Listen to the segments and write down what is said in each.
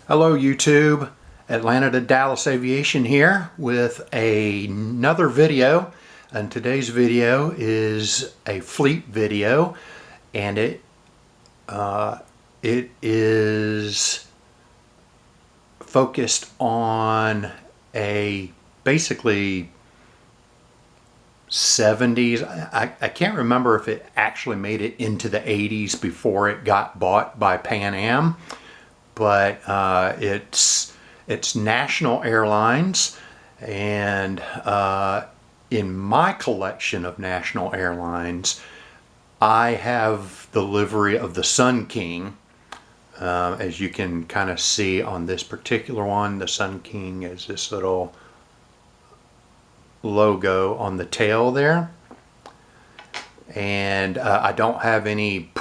Hello YouTube, Atlanta to Dallas Aviation here with another video, and today's video is a fleet video, and it is focused on a basically 70s. I can't remember if it actually made it into the 80s before it got bought by Pan Am. But it's National Airlines, and in my collection of National Airlines, I have the livery of the Sun King. As you can kind of see on this particular one, the Sun King is this little logo on the tail there, and I don't have any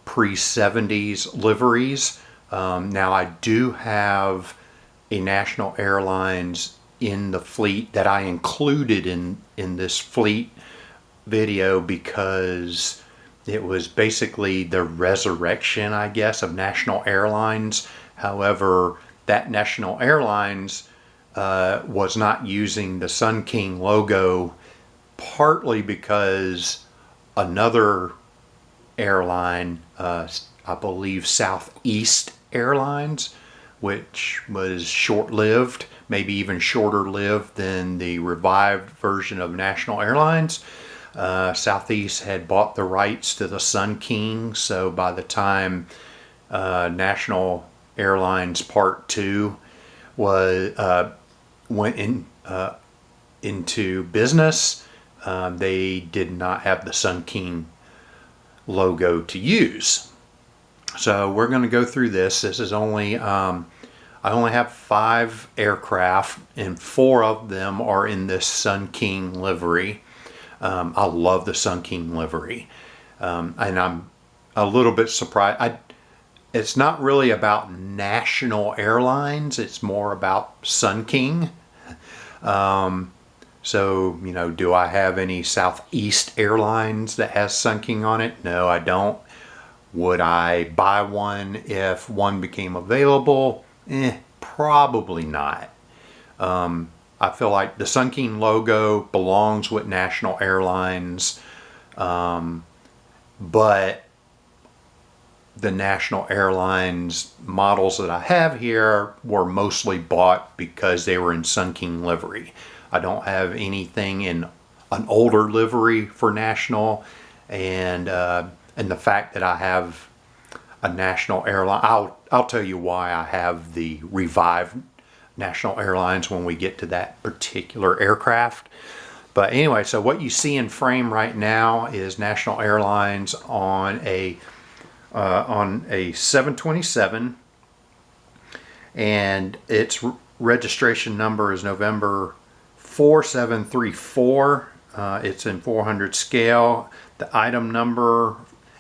pre-70s liveries. Now I do have a National Airlines in the fleet that I included in this fleet video because it was basically the resurrection, I guess, of National Airlines. However, that National Airlines was not using the Sun King logo, partly because another airline, I believe Southeast Airlines, which was short-lived, maybe even shorter-lived than the revived version of National Airlines. Southeast had bought the rights to the Sun King, so by the time National Airlines Part 2 was went into business, they did not have the Sun King logo to use. So we're going to go through this. This is only I only have 5 aircraft, and 4 of them are in this Sun King livery. I love the Sun King livery, and I'm a little bit surprised. It's not really about National Airlines, it's more about Sun King. So, you know, do I have any Southeast Airlines that has Sun King on it? No, I don't. Would I buy one if one became available? Probably not. I feel like the Sun King logo belongs with National Airlines, but the National Airlines models that I have here were mostly bought because they were in Sun King livery. I don't have anything in an older livery for National, and the fact that I have a National Airline, I'll tell you why I have the revived National Airlines when we get to that particular aircraft. But anyway, so what you see in frame right now is National Airlines on a 727, and its registration number is November 4734. It's in 400 scale. The item number,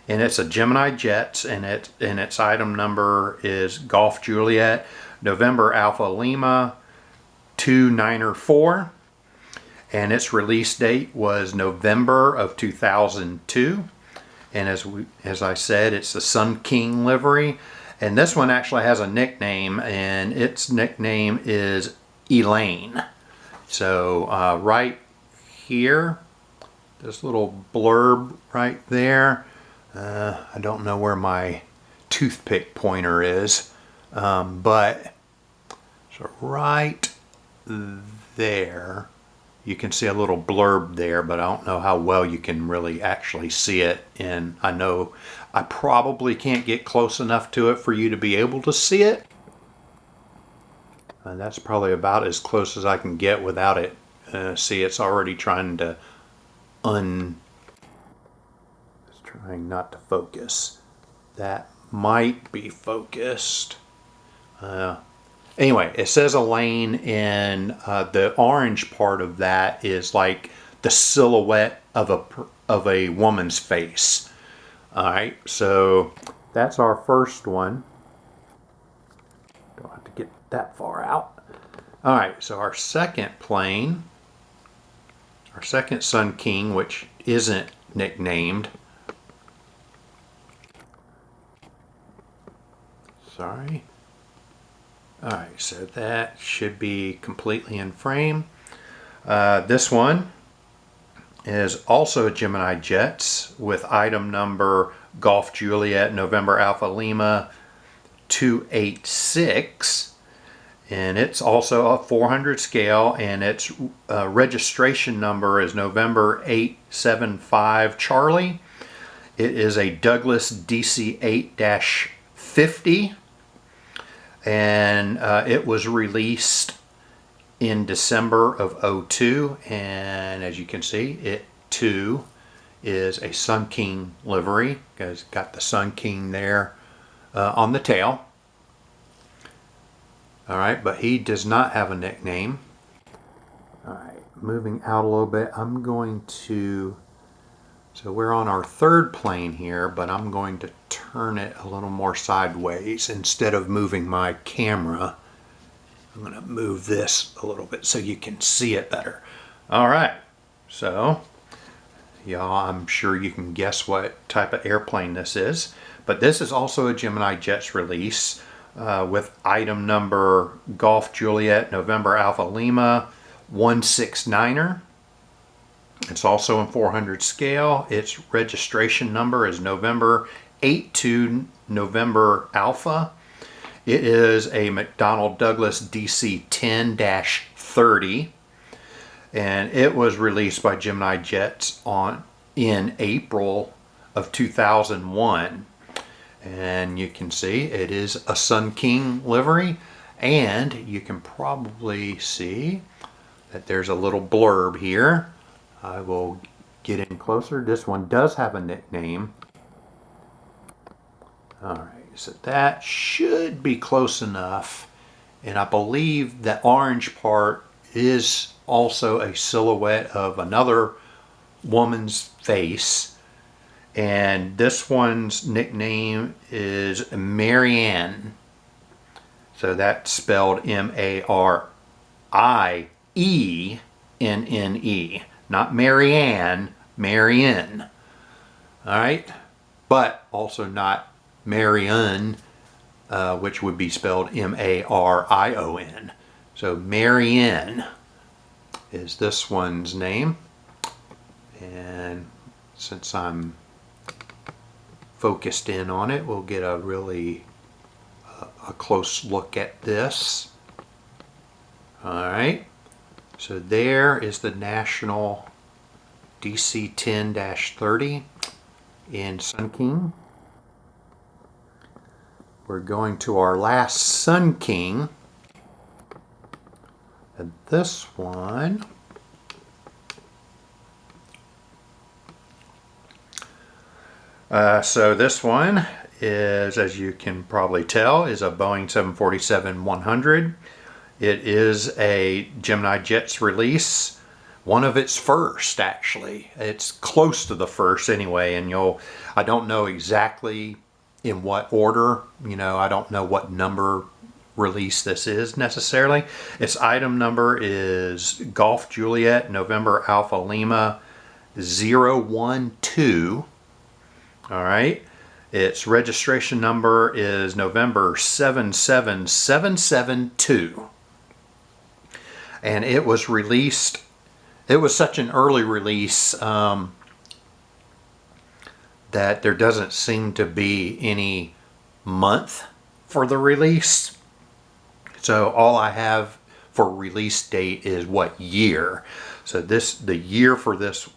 and it's a Gemini Jets, and its item number is Golf Juliet November Alpha Lima 294, and its release date was November of 2002. And as I said, it's the Sun King livery, and this one actually has a nickname, and its nickname is Elaine. So right here, this little blurb right there, I don't know where my toothpick pointer is, but so right there, you can see a little blurb there, but I don't know how well you can really actually see it. And I know I probably can't get close enough to it for you to be able to see it. And that's probably about as close as I can get without it. See, it's already trying to it's trying not to focus. That might be focused. Anyway, it says Elaine, and the orange part of that is like the silhouette of a woman's face. All right, so that's our first one. Don't have to get that far out. All right, so our second plane, our second Sun King, which isn't nicknamed, Sorry. Alright, so that should be completely in frame. This one is also a Gemini Jets with item number Golf Juliet November Alpha Lima 286, and it's also a 400 scale, and its registration number is November 875 Charlie. It is a Douglas DC-8-50, and it was released in December of 02, and as you can see, it too is a Sun King livery. It's got the Sun King there on the tail. Alright, but he does not have a nickname. Alright, moving out a little bit, I'm going to, so we're on our third plane here, but I'm going to turn it a little more sideways instead of moving my camera. I'm going to move this a little bit so you can see it better. Alright, so y'all, I'm sure you can guess what type of airplane this is, but this is also a Gemini Jets release with item number Golf Juliet November Alpha Lima 169er. It's also in 400 scale. Its registration number is November 82 November Alpha. It is a McDonnell Douglas DC-10-30, and it was released by Gemini Jets in April of 2001. And you can see it is a Sun King livery, and you can probably see that there's a little blurb here. I will get in closer. This one does have a nickname. Alright, so that should be close enough, and I believe the orange part is also a silhouette of another woman's face. And this one's nickname is Marianne. So that's spelled M-A-R-I-E-N-N-E. Not Marianne, Marianne. Alright? But also not Marion, which would be spelled M-A-R-I-O-N. So Marianne is this one's name. And since I'm focused in on it, we'll get a really a close look at this. Alright, so there is the National DC-10-30 in Sun King. We're going to our last Sun King, and this one so this one is, as you can probably tell, is a Boeing 747-100. It is a Gemini Jets release, one of its first actually. It's close to the first anyway, and I don't know exactly in what order, I don't know what number release this is necessarily. Its item number is Golf Juliet November Alpha Lima 012. Alright, its registration number is November 77772. And it was released, it was such an early release that there doesn't seem to be any month for the release. So all I have for release date is what year. So the year for this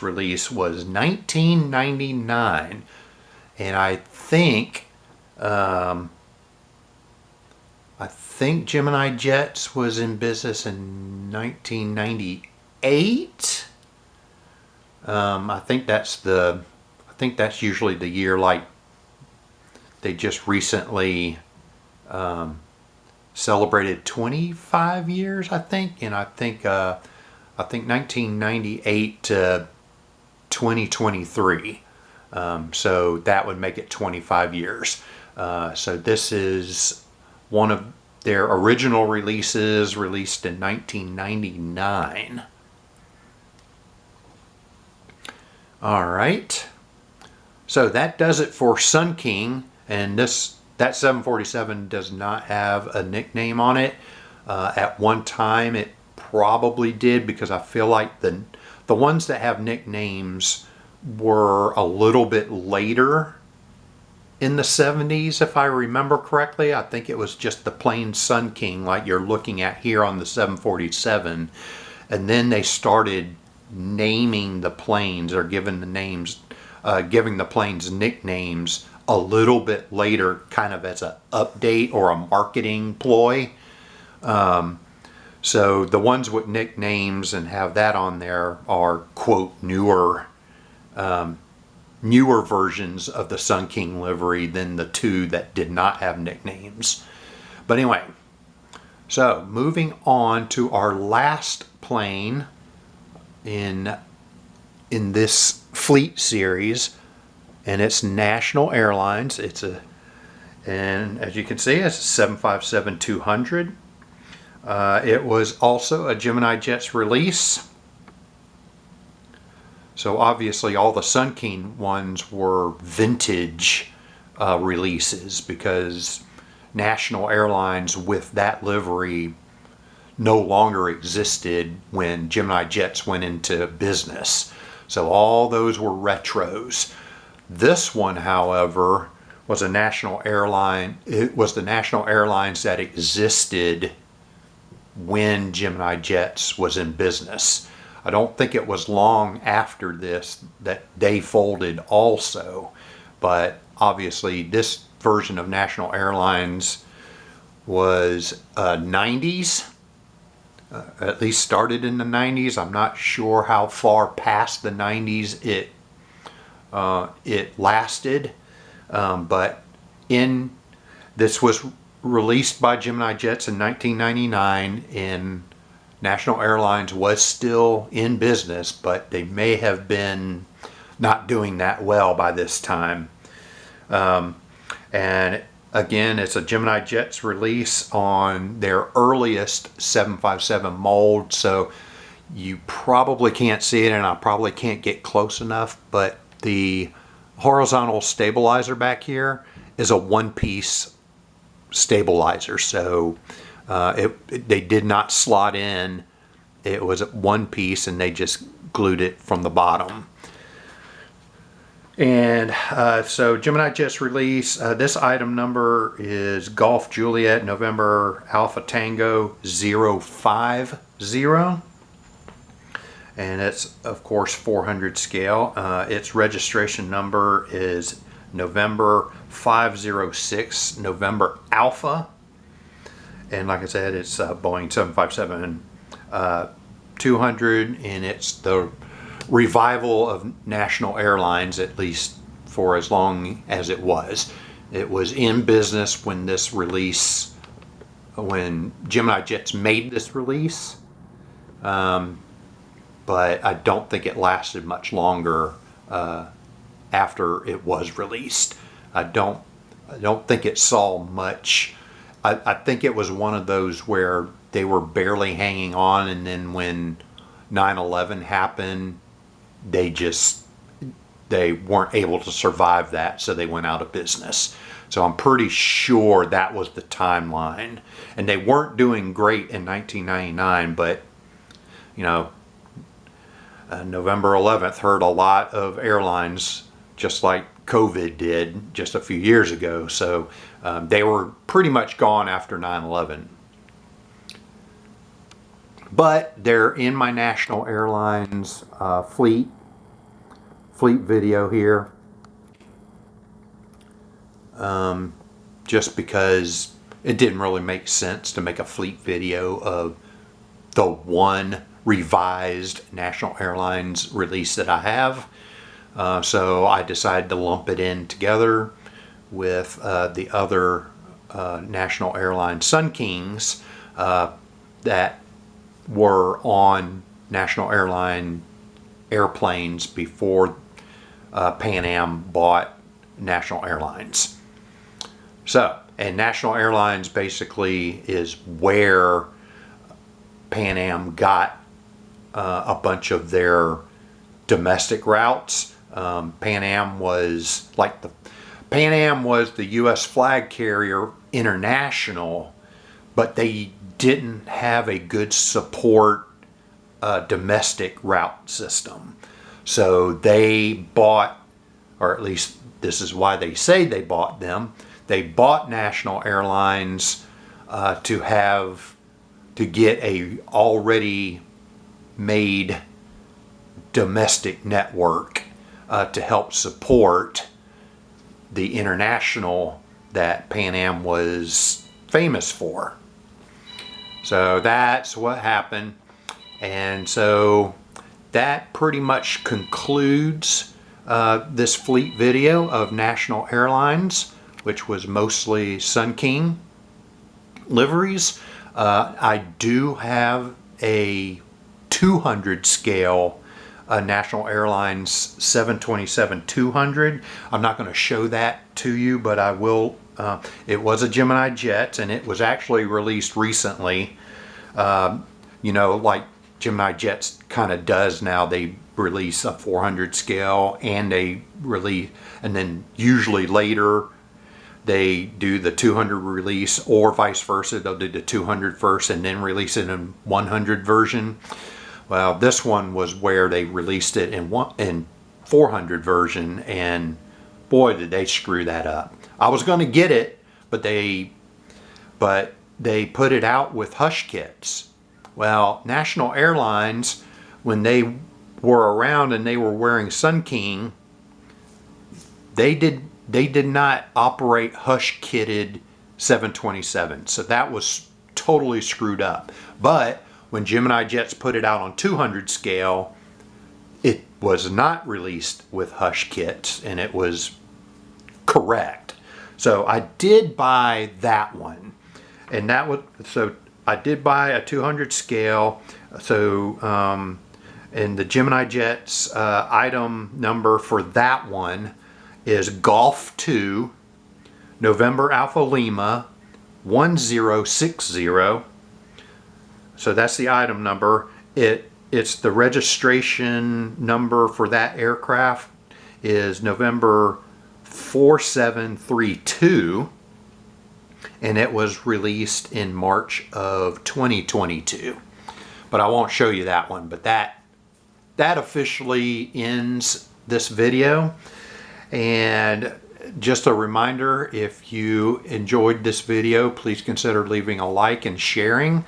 release was 1999, and I think Gemini Jets was in business in 1998. I think that's usually the year, like they just recently celebrated 25 years, I think, and I think 1998 to 2023. So that would make it 25 years. So this is one of their original releases, released in 1999. Alright. So that does it for Sun King, and this that 747 does not have a nickname on it. At one time it probably did, because I feel like the ones that have nicknames were a little bit later in the 70s, if I remember correctly. I think it was just the plain Sun King, like you're looking at here on the 747. And then they started naming the planes, or giving the planes nicknames a little bit later, kind of as an update or a marketing ploy. So the ones with nicknames and have that on there are, quote, newer versions of the Sun King livery than the two that did not have nicknames. But anyway, so moving on to our last plane in this fleet series, and it's National Airlines. And as you can see, it's a 757-200. It was also a Gemini Jets release. So obviously all the Sun King ones were vintage releases, because National Airlines with that livery no longer existed when Gemini Jets went into business. So all those were retros. This one, however, was a National Airline. It was the National Airlines that existed when Gemini Jets was in business. I don't think it was long after this that they folded also, but obviously this version of National Airlines was 90s, at least started in the 90s. I'm not sure how far past the 90s it lasted, but this was released by Gemini Jets in 1999, and National Airlines was still in business, but they may have been not doing that well by this time. And again, it's a Gemini Jets release on their earliest 757 mold, so you probably can't see it, and I probably can't get close enough, but the horizontal stabilizer back here is a one-piece stabilizer, so they did not slot in. It was one piece, and they just glued it from the bottom. And so Gemini Jets release, this item number is Golf Juliet November Alpha Tango 050, and it's of course 400 scale. Its registration number is November 506 November Alpha, and like I said, it's Boeing 757-200, and it's the revival of National Airlines, at least for as long as it was. It was in business when this release, when Gemini Jets made this release, but I don't think it lasted much longer after it was released. I don't think it saw much. I think it was one of those where they were barely hanging on, and then when 9/11 happened, they weren't able to survive that, so they went out of business. So I'm pretty sure that was the timeline. And they weren't doing great in 1999, but you know, November 11th hurt a lot of airlines, just like COVID did just a few years ago. So they were pretty much gone after 9/11. But they're in my National Airlines fleet video here, just because it didn't really make sense to make a fleet video of the one revised National Airlines release that I have. So I decided to lump it in together with the other National Airlines Sun Kings that were on National Airline airplanes before Pan Am bought National Airlines. So, and National Airlines basically is where Pan Am got a bunch of their domestic routes. Pan Am was like Pan Am was the U.S. flag carrier international, but they didn't have a good support domestic route system. So they bought, or at least this is why they say they bought them, they bought National Airlines to get a already made domestic network to help support the international that Pan Am was famous for. So that's what happened. And so that pretty much concludes this fleet video of National Airlines, which was mostly Sun King liveries. I do have a 200 scale National Airlines 727-200. I'm not going to show that to you, but I will. It was a Gemini jet, and it was actually released recently. You know, like Gemini Jets kind of does now. They release a 400 scale, and they release, and then usually later they do the 200 release, or vice versa. They'll do the 200 first and then release it in 100 version. Well, this one was where they released it in 400 version, and boy, did they screw that up. I was going to get it, but they put it out with hush kits. Well, National Airlines, when they were around and they were wearing Sun King, they did not operate hush kitted 727, so that was totally screwed up. But when Gemini Jets put it out on 200 scale, it was not released with hush kits, and it was correct. So I did buy that one, and that was, so I did buy a 200 scale. So and the Gemini Jets item number for that one is Golf 2 November Alpha Lima 1060. So that's the item number. It's the registration number for that aircraft is November 4732, and it was released in March of 2022. But I won't show you that one. But that officially ends this video. And just a reminder, if you enjoyed this video, please consider leaving a like and sharing.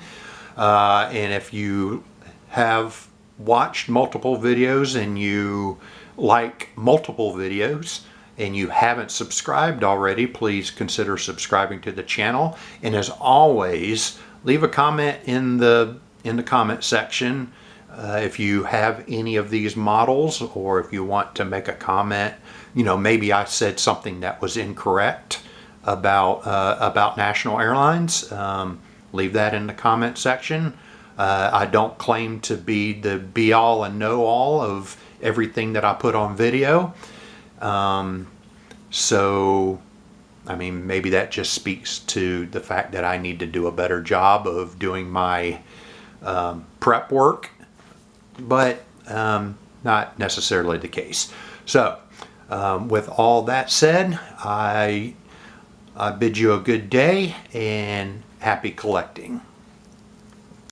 And if you have watched multiple videos and you like multiple videos and you haven't subscribed already, please consider subscribing to the channel. And as always, leave a comment in the comment section if you have any of these models, or if you want to make a comment. You know, maybe I said something that was incorrect about National Airlines. Leave that in the comment section. I don't claim to be the be-all and know-all of everything that I put on video. So, I mean, maybe that just speaks to the fact that I need to do a better job of doing my prep work, but not necessarily the case. So, with all that said, I bid you a good day and happy collecting.